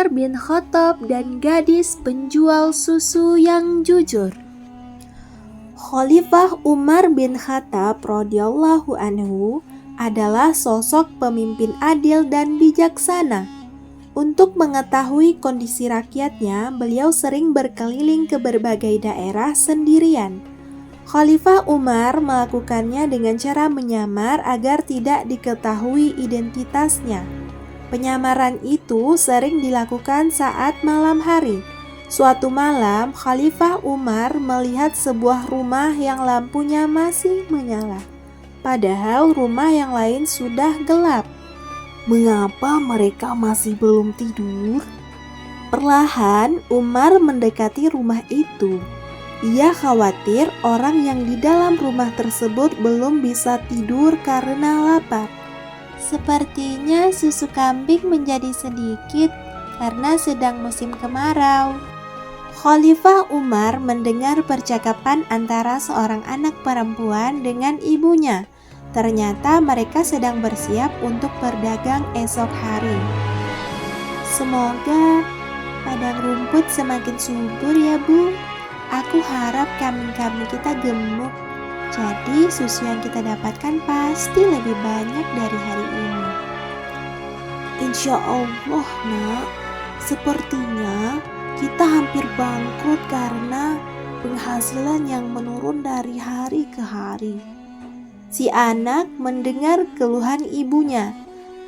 Umar bin Khattab dan gadis penjual susu yang jujur. Khalifah Umar bin Khattab radhiyallahu anhu adalah sosok pemimpin adil dan bijaksana. Untuk mengetahui kondisi rakyatnya, beliau sering berkeliling ke berbagai daerah sendirian. Khalifah Umar melakukannya dengan cara menyamar agar tidak diketahui identitasnya. Penyamaran itu sering dilakukan saat malam hari. Suatu malam, Khalifah Umar melihat sebuah rumah yang lampunya masih menyala, padahal rumah yang lain sudah gelap. Mengapa mereka masih belum tidur? Perlahan, Umar mendekati rumah itu. Ia khawatir orang yang di dalam rumah tersebut belum bisa tidur karena lapar. Sepertinya susu kambing menjadi sedikit karena sedang musim kemarau. Khalifah Umar mendengar percakapan antara seorang anak perempuan dengan ibunya. Ternyata mereka sedang bersiap untuk berdagang esok hari. Semoga padang rumput semakin subur ya Bu. Aku harap kambing-kambing kita gemuk. Jadi susu yang kita dapatkan pasti lebih banyak dari hari ini. Insya Allah nak, sepertinya kita hampir bangkrut karena penghasilan yang menurun dari hari ke hari. Si anak mendengar keluhan ibunya,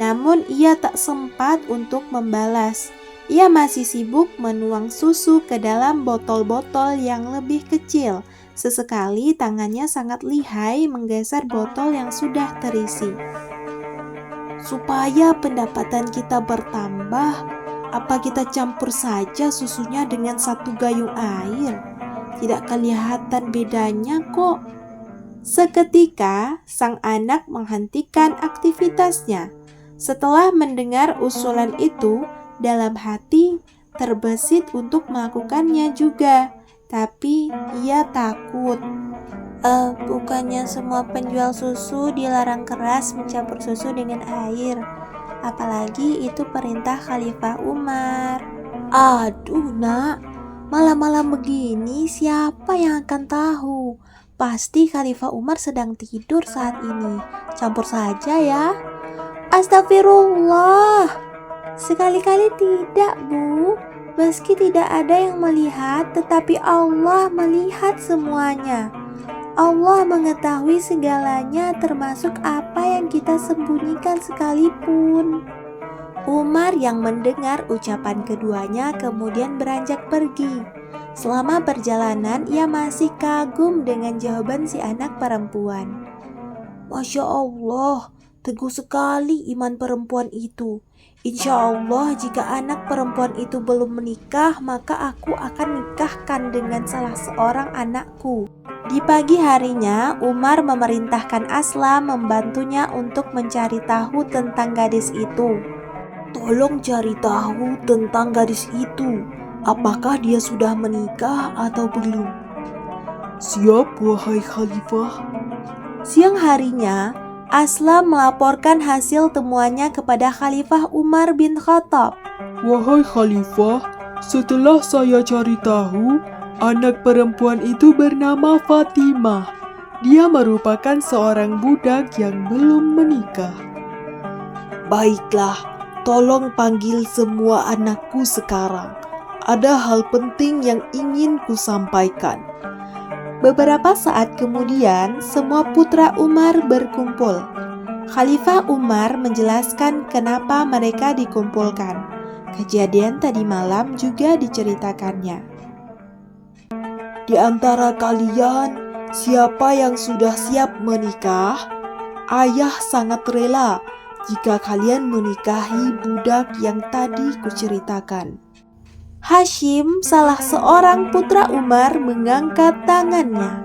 namun ia tak sempat untuk membalas. Ia masih sibuk menuang susu ke dalam botol-botol yang lebih kecil. Sesekali tangannya sangat lihai menggeser botol yang sudah terisi. Supaya pendapatan kita bertambah, apa kita campur saja susunya dengan satu gayung air? Tidak kelihatan bedanya kok. Seketika, sang anak menghentikan aktivitasnya. Setelah mendengar usulan itu, dalam hati terbesit untuk melakukannya juga. Tapi ia takut. Bukannya semua penjual susu dilarang keras mencampur susu dengan air. Apalagi itu perintah Khalifah Umar. Aduh nak, malam-malam begini siapa yang akan tahu? Pasti Khalifah Umar sedang tidur saat ini. Campur saja ya. Astagfirullah. Sekali-kali tidak Bu. Meski tidak ada yang melihat, tetapi Allah melihat semuanya. Allah mengetahui segalanya, termasuk apa yang kita sembunyikan sekalipun. Umar yang mendengar ucapan keduanya kemudian beranjak pergi. Selama perjalanan, ia masih kagum dengan jawaban si anak perempuan. Masya Allah, teguh sekali iman perempuan itu. Insya Allah jika anak perempuan itu belum menikah, maka aku akan nikahkan dengan salah seorang anakku. Di pagi harinya, Umar memerintahkan Aslam membantunya untuk mencari tahu tentang gadis itu. Tolong cari tahu tentang gadis itu. Apakah dia sudah menikah atau belum? Siap, wahai Khalifah. Siang harinya, Aslam melaporkan hasil temuannya kepada Khalifah Umar bin Khattab. Wahai Khalifah, setelah saya cari tahu, anak perempuan itu bernama Fatimah. Dia merupakan seorang budak yang belum menikah. Baiklah, tolong panggil semua anakku sekarang. Ada hal penting yang ingin ku sampaikan. Beberapa saat kemudian, semua putra Umar berkumpul. Khalifah Umar menjelaskan kenapa mereka dikumpulkan. Kejadian tadi malam juga diceritakannya. Di antara kalian, siapa yang sudah siap menikah? Ayah sangat rela jika kalian menikahi budak yang tadi kuceritakan. Hashim, salah seorang putra Umar, mengangkat tangannya.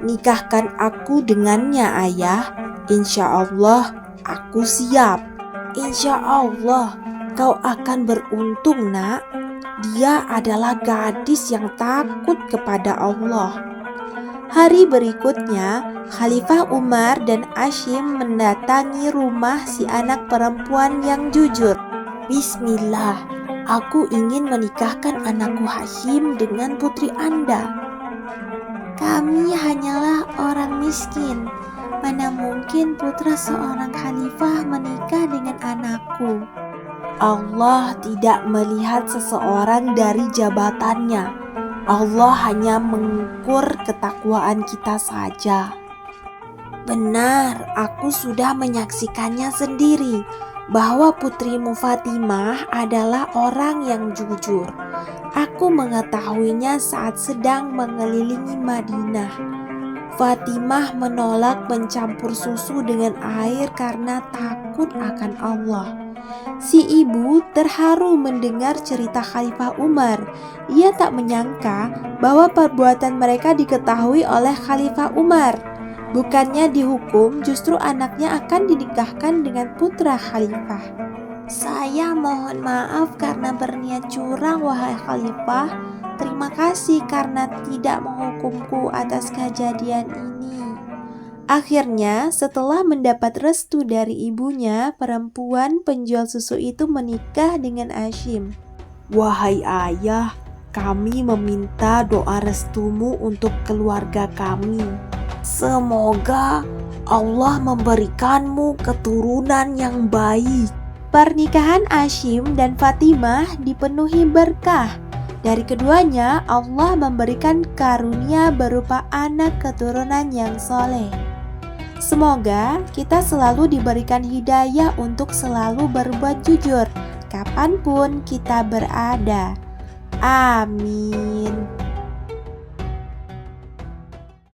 Nikahkan aku dengannya, ayah. Insya Allah, aku siap. Insya Allah, kau akan beruntung, nak. Dia adalah gadis yang takut kepada Allah. Hari berikutnya, Khalifah Umar dan Hashim mendatangi rumah si anak perempuan yang jujur. Bismillah, Aku ingin menikahkan anakku Hashim dengan putri Anda. Kami hanyalah orang miskin. Mana mungkin putra seorang khalifah menikah dengan anakku? Allah tidak melihat seseorang dari jabatannya. Allah hanya mengukur ketakwaan kita saja. Benar, aku sudah menyaksikannya sendiri bahwa putrimu Fatimah adalah orang yang jujur. Aku mengetahuinya saat sedang mengelilingi Madinah. Fatimah menolak mencampur susu dengan air karena takut akan Allah. Si ibu terharu mendengar cerita Khalifah Umar. Ia tak menyangka bahwa perbuatan mereka diketahui oleh Khalifah Umar. Bukannya dihukum, justru anaknya akan dinikahkan dengan putra khalifah. Saya mohon maaf karena berniat curang, wahai khalifah. Terima kasih karena tidak menghukumku atas kejadian ini. Akhirnya, setelah mendapat restu dari ibunya, perempuan penjual susu itu menikah dengan Hashim. Wahai ayah, kami meminta doa restumu untuk keluarga kami. Semoga Allah memberikanmu keturunan yang baik. Pernikahan Hashim dan Fatimah dipenuhi berkah. Dari keduanya, Allah memberikan karunia berupa anak keturunan yang soleh. Semoga kita selalu diberikan hidayah untuk selalu berbuat jujur, kapanpun kita berada. Amin.